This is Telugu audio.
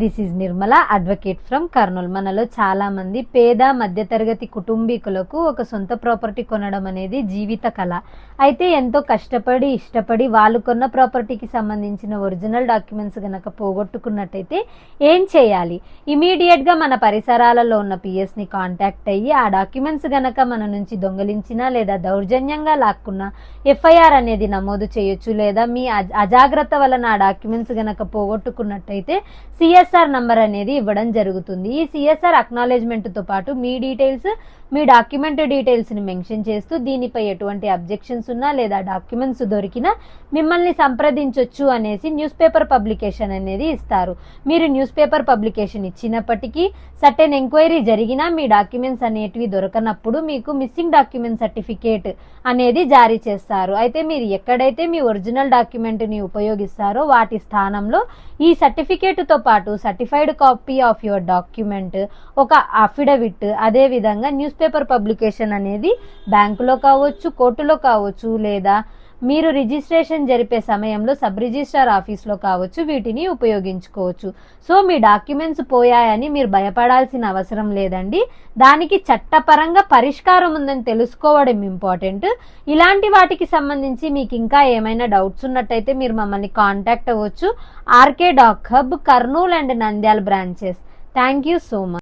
This is Nirmala, advocate from Kurnool. మనలో చాలా మంది పేద మధ్యతరగతి కుటుంబీకులకు ఒక సొంత ప్రాపర్టీ కొనడం అనేది జీవిత కళ. అయితే ఎంతో కష్టపడి ఇష్టపడి వాళ్ళు కొన్న ప్రాపర్టీకి సంబంధించిన ఒరిజినల్ డాక్యుమెంట్స్ గనక పోగొట్టుకున్నట్టయితే ఏం చేయాలి? ఇమీడియట్ గా మన పరిసరాలలో ఉన్న పిఎస్ ని కాంటాక్ట్ అయ్యి ఆ డాక్యుమెంట్స్ గనక మన నుంచి దొంగలించినా లేదా దౌర్జన్యంగా లాక్కున్నా ఎఫ్ఐఆర్ అనేది నమోదు చేయొచ్చు. లేదా మీ అజాగ్రత్త వలన ఆ డాక్యుమెంట్స్ గనక పోగొట్టుకున్నట్టయితే సిఎస్ఆర్ నంబర్ అనేది ఇవ్వడం జరుగుతుంది. ఈ సిఎస్ఆర్ అక్నాలెడ్జ్మెంట్ తో పాటు మీ డీటెయిల్స్, మీ డాక్యుమెంట్ డీటెయిల్స్ ని మెన్షన్ చేస్తూ దీనిపై ఎటువంటి అబ్జెక్షన్స్ ఉన్నా లేదా డాక్యుమెంట్స్ దొరికినా మిమ్మల్ని సంప్రదించొచ్చు అనేసి న్యూస్ పేపర్ పబ్లికేషన్ అనేది ఇస్తారు. మీరు న్యూస్ పేపర్ పబ్లికేషన్ ఇచ్చినప్పటికీ సర్టెన్ ఎంక్వైరీ జరిగినా మీ డాక్యుమెంట్స్ అనేటివి దొరకనప్పుడు మీకు మిస్సింగ్ డాక్యుమెంట్ సర్టిఫికేట్ అనేది జారీ చేస్తారు. అయితే మీరు ఎక్కడైతే మీ ఒరిజినల్ డాక్యుమెంట్ ని ఉపయోగిస్తారో వాటి స్థానంలో ఈ సర్టిఫికేట్ తో పాటు certified copy of your document, ఒక అఫిడవిట్, అదే విధంగా న్యూస్ పేపర్ పబ్లికేషన్ అనేది బ్యాంకులో కావచ్చు, కోర్టులో కావచ్చు, లేదా మీరు రిజిస్ట్రేషన్ జరిపే సమయంలో సబ్ రిజిస్ట్రార్ ఆఫీస్లో కావచ్చు, వీటిని ఉపయోగించుకోవచ్చు. సో మీ డాక్యుమెంట్స్ పోయాయని మీరు భయపడాల్సిన అవసరం లేదండి. దానికి చట్టపరంగా పరిష్కారం ఉందని తెలుసుకోవడం ఇంపార్టెంట్. ఇలాంటి వాటికి సంబంధించి మీకు ఇంకా ఏమైనా డౌట్స్ ఉన్నట్టయితే మీరు మమ్మల్ని కాంటాక్ట్ అవ్వచ్చు. RK Doc Hub, Kurnool and Nandyal branches. Thank you so much.